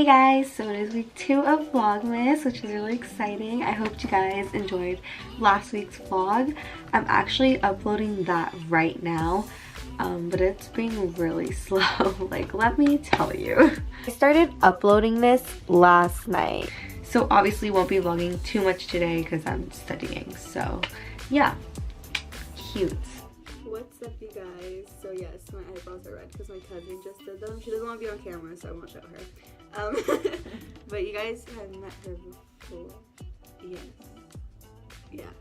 guys, so it is week 2 of Vlogmas, which is really exciting. I hope you guys enjoyed last week's vlog. I'm actually uploading that right now, but it's being really slow, like let me tell you. I started uploading this last night, so obviously won't be vlogging too much today because I'm studying, so yeah, cute. What's up, you guys? So yes, my eyebrows are red because my cousin just did them. She doesn't want to be on camera, so I won't show her. But you guys have met her before. Yes. Yeah.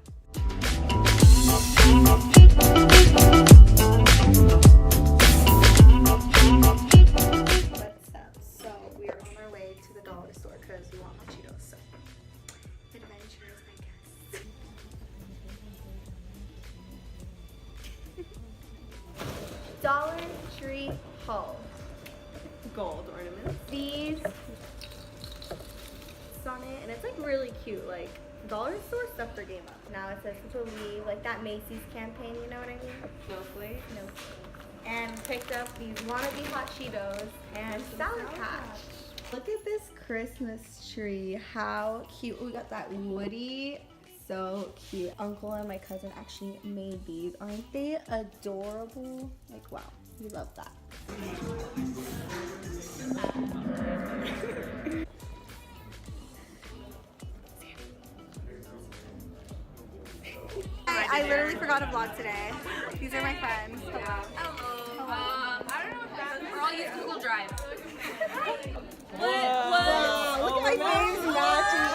What's up? So we are on our way to the dollar store because we want hot Cheetos. So adventures, I guess. Dollar Tree Haul. Gold ornaments. These on it, and it's like really cute. Like dollar store stuff for game up. Now it says to leave, like that Macy's campaign. You know what I mean? Snowflake. And picked up these wannabe hot Cheetos and Sour Patch. Look at this Christmas tree. How cute! We got that Woody. So cute. Uncle and my cousin actually made these. Aren't they adorable? Like, wow, we love that. I literally forgot to vlog today. These are my friends. Hello. I don't know if that's, or I'll use Google Drive. Whoa. Look at my names matching.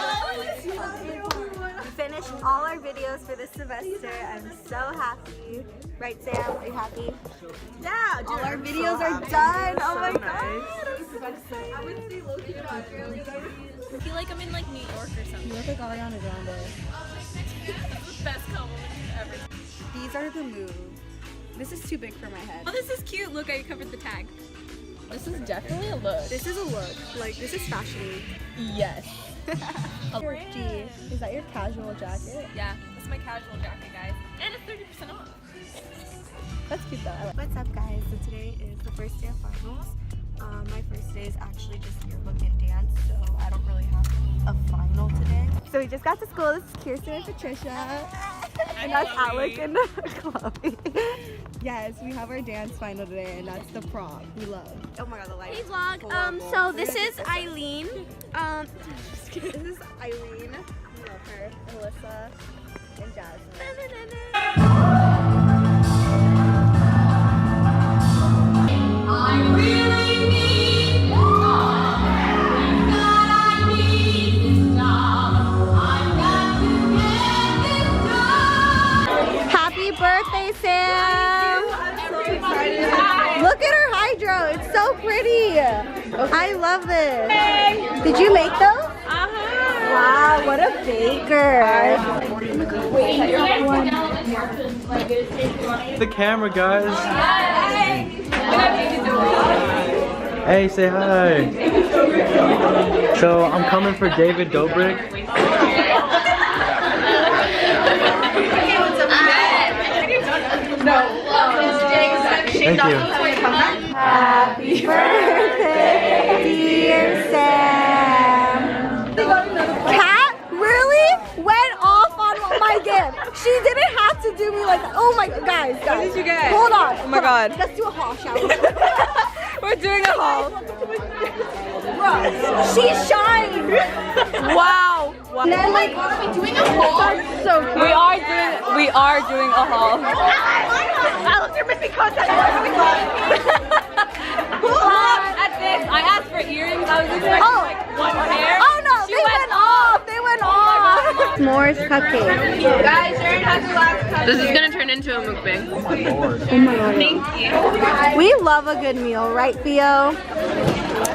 We finished all our videos for this semester. I'm so happy. Right, Sam? Are you happy? Yeah, dude, all our videos are done. Oh my god. I would say Loki and Australia. I feel like I'm in like New York or something. You look like Ariana Grande. Best compliment ever. These are the moves. This is too big for my head. Oh, this is cute. Look, I covered the tag. This is definitely a look. This is a look. Like, this is fashion week. Yes. Gee, is that your casual jacket? Yeah, that's my casual jacket, guys. And it's 30% off. That's cute though. What's up, guys? So today is the first day of finals. My first day is actually just yearbook and dance, so I don't really have a final today. So we just got to school. This is Kirsten and Patricia. And that's Alec and Chloe. Yes, we have our dance final today, and that's the prom. We love. Oh my god, the lights. Hey vlog. So this is Eileen. This is Eileen. We love her. Alyssa and Jasmine. I really need love. God, I need this love. I've got to get this done. Happy birthday, Sam! I'm so excited. Look at her hydro. It's so pretty. I love this. Did you make those? Wow, what a baker. The camera, guys. Hey, say hi. So I'm coming for David Dobrik. Thank you. Happy birthday, dear Sam. Kat really went off on my gift. She didn't have to do me like, oh my, guys. What did you get? Hold on. Oh my god. Let's do a haul, shall we? We're doing a haul. Bro, she shined. Wow. And then like, are we doing a haul? That's so cool. We are doing a haul. Alex, you're missing contact. At this, I asked for earrings. I was expecting like one pair. Oh no, they went off. They went off. S'mores cupcake. Guys, Sharon has her last cupcake. This is gonna turn into a mukbang. Oh my god. Thank you. We love a good meal, right, Theo?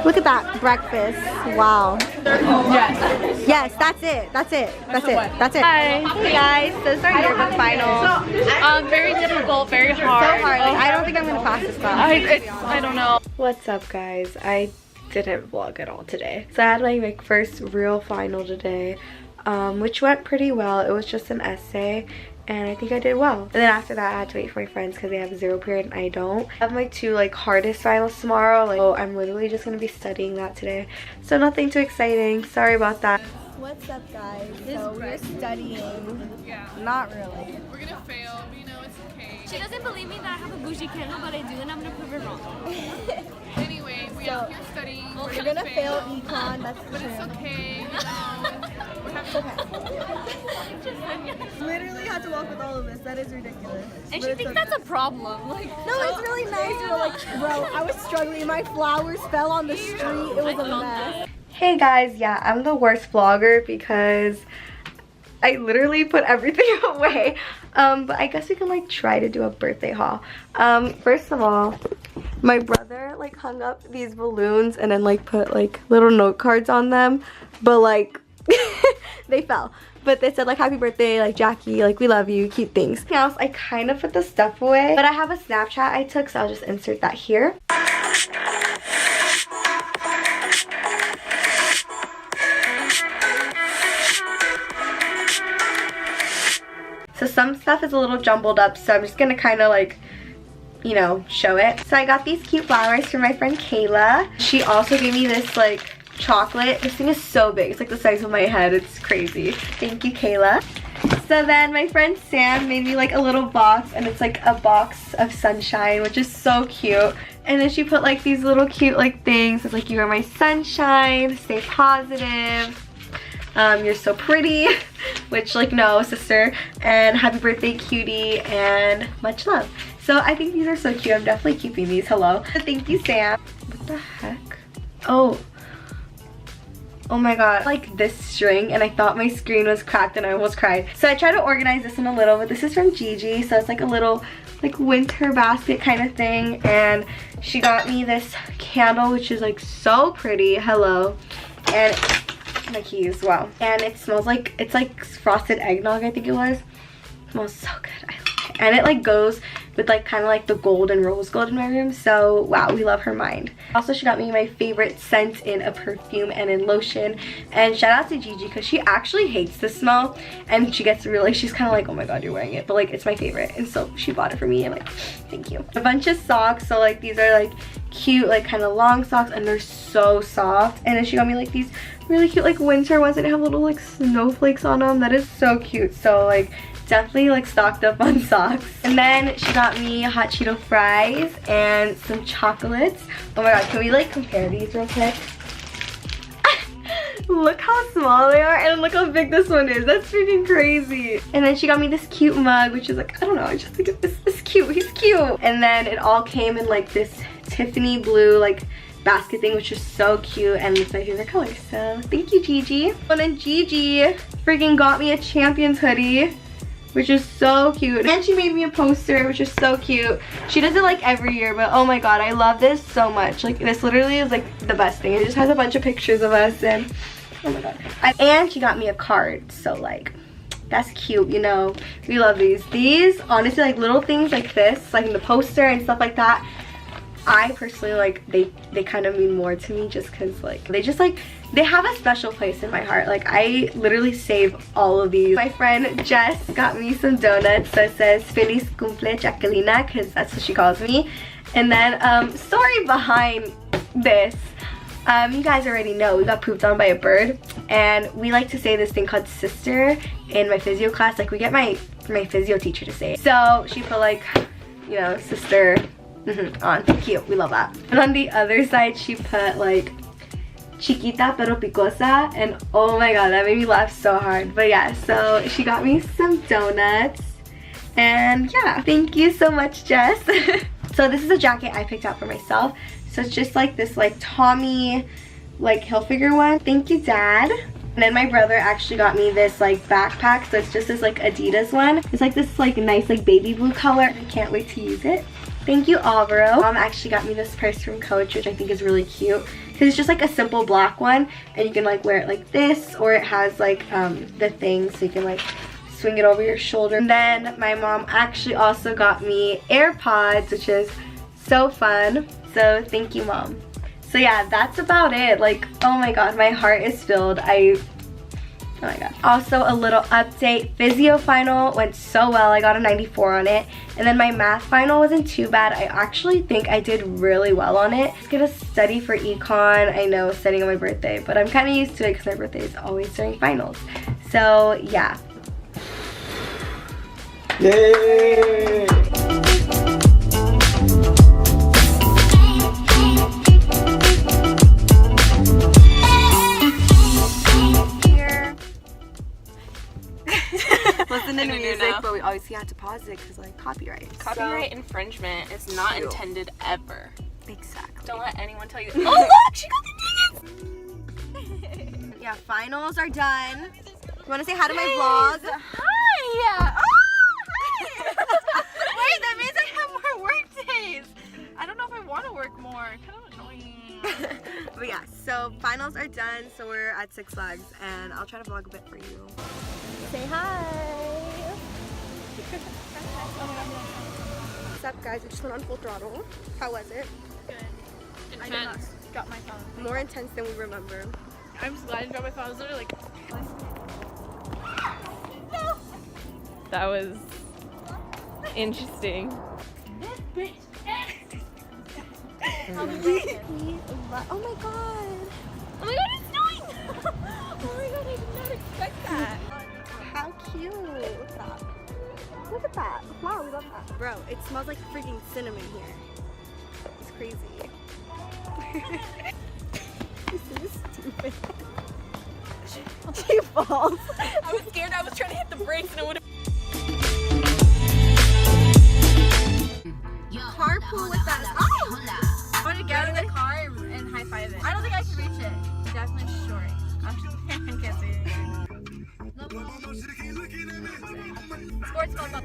Look at that breakfast. Wow. Yes. Yes, that's it. That's it. That's it. That's it. Hi. Hey guys, this is our yearbook final. Very difficult, very hard. So hard. Like, I don't think I'm gonna pass this class. I don't know. What's up, guys? I didn't vlog at all today. So I had my first real final today, which went pretty well. It was just an essay, and I think I did well. And then after that I had to wait for my friends because they have 0 period and I don't. I have my 2 like hardest finals tomorrow. Like, oh, I'm literally just gonna be studying that today, so nothing too exciting. Sorry about that. What's up, guys? So we're studying. Yeah. Not really. We're gonna fail, but you know, it's okay. She doesn't believe me that I have a bougie candle, but I do, and I'm gonna prove it wrong. Anyway, we are here studying. We're gonna fail econ. That's But true. it's okay, you know. We're having Literally had to walk with all of this. That is ridiculous. And she thinks that's a problem. Like, No, it's really nice. We were like, bro, I was struggling. My flowers fell on the street. It was a mess. Hey guys, yeah, I'm the worst vlogger because I literally put everything away. But I guess we can like try to do a birthday haul. First of all, my brother like hung up these balloons and then like put like little note cards on them, but like they fell. But they said like happy birthday, like Jackie, like we love you, cute things. Anything else, I kind of put the stuff away, but I have a Snapchat I took, so I'll just insert that here. So some stuff is a little jumbled up, so I'm just gonna kind of like, you know, show it. So I got these cute flowers from my friend Kayla. She also gave me this like chocolate. This thing is so big. It's like the size of my head. It's crazy. Thank you, Kayla. So then my friend Sam made me like a little box, and it's like a box of sunshine, which is so cute. And then she put like these little cute like things. It's like, you are my sunshine, stay positive. You're so pretty, which like no sister, and happy birthday cutie, and much love. So I think these are so cute. I'm definitely keeping these. Hello. Thank you, Sam. What the heck? Oh my god, like this string, and I thought my screen was cracked and I almost cried. So I tried to organize this in a little, but this is from Gigi, so it's like a little like winter basket kind of thing. And she got me this candle, which is like so pretty. Hello. And my keys, wow. And it smells like, it's like frosted eggnog, I think it was. It smells so good. I love it. And it like goes with like kind of like the gold and rose gold in my room, so wow, we love her mind. Also, she got me my favorite scent in a perfume and in lotion. And shout out to Gigi because she actually hates the smell, and she gets really, she's kind of like, oh my god, you're wearing it, but like it's my favorite, and so she bought it for me, and like thank you. A bunch of socks, so like these are like cute like kind of long socks, and they're so soft. And then she got me like these really cute like winter ones, and they have little like snowflakes on them. That is so cute. So like definitely like stocked up on socks. And then she got me hot Cheeto fries and some chocolates. Oh my god, can we like compare these real quick? Look how small they are, and look how big this one is. That's freaking crazy. And then she got me this cute mug, which is like, I don't know, I just think it's cute. He's cute. And then it all came in like this Tiffany blue like basket thing, which is so cute, and it's my favorite color. So thank you, Gigi. And then Gigi freaking got me a Champions hoodie, which is so cute. And she made me a poster, which is so cute. She does it like every year, but oh my god, I love this so much. Like this literally is like the best thing. It just has a bunch of pictures of us, and oh my god. And she got me a card, so like that's cute, you know. We love these. These honestly, like little things like this, like in the poster and stuff like that, I personally like, they kind of mean more to me, just because like they have a special place in my heart. Like I literally save all of these. My friend Jess got me some donuts, so it says Feliz Cumple Jacquelina, because that's what she calls me. And then story behind this, you guys already know we got pooped on by a bird, and we like to say this thing called sister in my physio class. Like we get my physio teacher to say it. So she put like, you know, sister on. Cute. We love that. And on the other side, she put like chiquita pero picosa, and oh my god, that made me laugh so hard. But yeah, so she got me some donuts, and yeah, thank you so much, Jess. So this is a jacket I picked out for myself. So it's just like this like Tommy like Hilfiger one. Thank you, Dad. And then my brother actually got me this like backpack, so it's just this like Adidas one. It's like this like nice like baby blue color. I can't wait to use it. Thank you, Alvaro. Mom actually got me this purse from Coach, which I think is really cute, because it's just like a simple black one, and you can like wear it like this, or it has like the thing so you can like swing it over your shoulder. And then my mom actually also got me AirPods, which is so fun. So thank you, Mom. So yeah, that's about it. Like, oh my god, my heart is filled. I Oh my god. Also, a little update. Physio final went so well. I got a 94 on it. And then my math final wasn't too bad. I actually think I did really well on it. I'm gonna study for econ. I know, studying on my birthday, but I'm kind of used to it because my birthday is always during finals. So yeah. Yay! Listen to music, but we obviously had to pause it because like copyright. Copyright infringement is not intended ever. Exactly. Don't let anyone tell you that. Oh look, she got the nuggets! Yeah, finals are done. You want to say hi to my vlog? Hi! Oh, hi! Wait, that means I have more work days. I don't know if I want to work more. Kind of annoying. But yeah, so finals are done, so we're at Six Flags, and I'll try to vlog a bit for you. Say hi! What's up, guys? We just went on full throttle. How was it? Good. Intense. Got my phone. More intense than we remember. I'm just glad I dropped my phone. I was literally like, That was interesting. Oh my god! Oh my god, it's snowing! Oh my god, I did not expect that. How cute! Look at that. Look at that. Wow, we love that. Bro, it smells like freaking cinnamon here. It's crazy. This is stupid. She falls. I was scared. I was trying to hit the brakes and it would have. Carpool with that. Oh! I want to get in the car and high five it. I don't think I can reach it. Definitely short. Actually, I can't see it. Sports mode.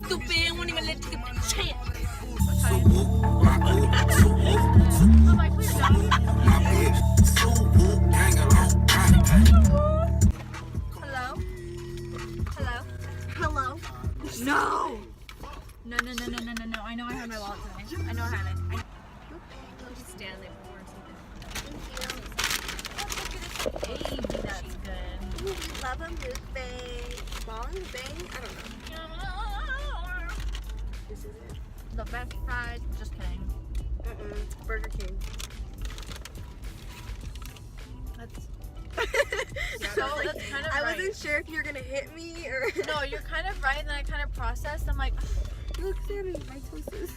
Stupid, won't even let you get the chance. Hello? Hello? Hello? No! No. I know I had my wallet today. I know I had it. I'll just stand there for a second. Hey, that's good. Love a mukbang. Bong bang? I don't know. This is it. The best fries. Just kidding. Burger King. That's That's kind of I right. wasn't sure if you were gonna hit me or. No, you're kind of right, and then I kind of processed. I'm like, Look, Sammy, my toast is.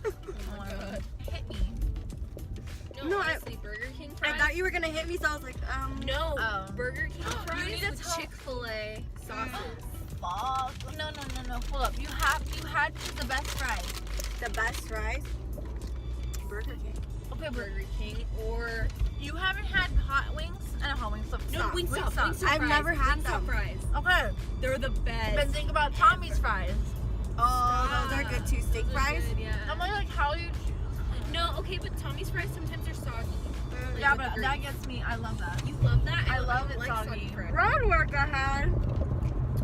oh my god, hit me. No, honestly, Burger King I fries. thought you were gonna hit me, so I was like, No, Oh. Burger King fries. you need to with tell- Chick-fil-A sauces. Fuck. No. Hold up. You had the best fries. The best fries? Burger King. Okay, Burger King, or you haven't had hot wings and hot wings. Stop. Wingstop. I've never had them. fries. Okay, they're the best. then think about Tommy's fries. Oh, those are good too. Steak fries? Good, yeah. I'm like, how do you? No, okay, but Tommy's fries sometimes are soggy. Yeah, but that gets me. I love that. You love that? I love it like soggy. fries. Road work ahead.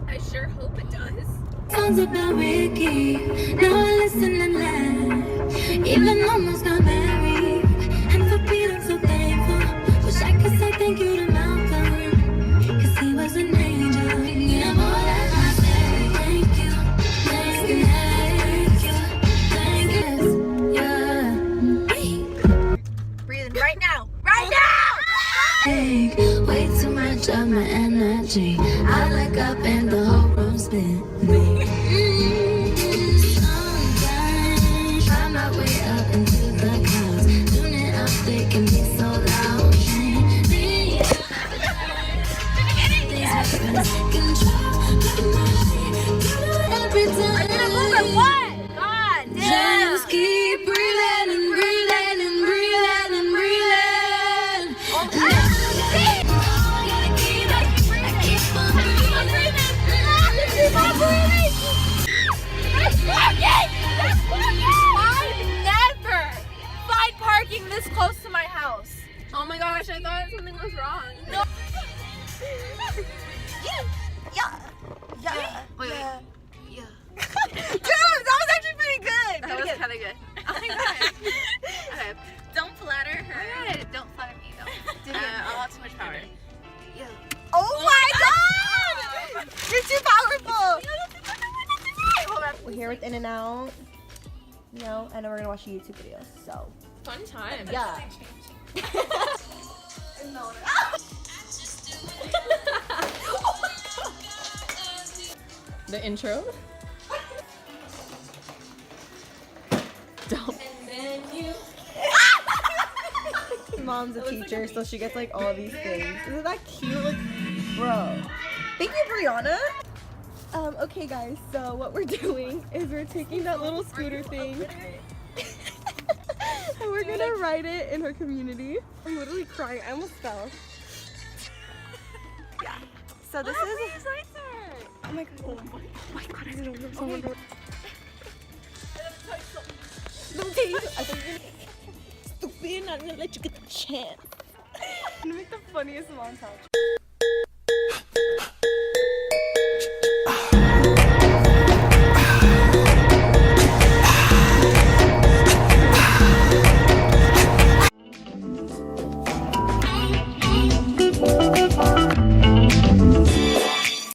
I sure hope it does. Songs about Ricky. Now I listen and laugh. Even almost got married. And for Pete, I'm so thankful. Wish I could say thank you to Malcolm. Cause he was an angel. Yeah, more than I say. Thank you. Thank you. Thank you. Thank you. Yeah. Breathing right now. Right now! Take way too much of my energy. I look up and the whole room spin. Sometimes find my way up into the clouds. Tune it up, they can be so loud. These weapons control my every time. What? God damn. Just keep breathing and breathing and breathing and breathing. Parking this close to my house. Oh my gosh, I thought something was wrong. No. Yeah. Wait. Dude, that was actually pretty good. That was kind of good. Oh my god. Okay. Don't play. here with In-N-Out, you know, and then we're gonna watch YouTube videos. So Fun time. yeah. The intro. Don't. Mom's a teacher, so she gets like all these things. Isn't that cute? Like, bro. Thank you, Brianna. Okay guys, so what we're doing is we're taking that little scooter thing and we're gonna ride it in her community. I'm literally crying. I almost fell. Yeah. So this is. Oh my god. Oh my god, I don't know. Someone wrote. No, Dave. I thought you were gonna. Stupid, I'm not gonna let you get the chance. I'm gonna make the funniest montage.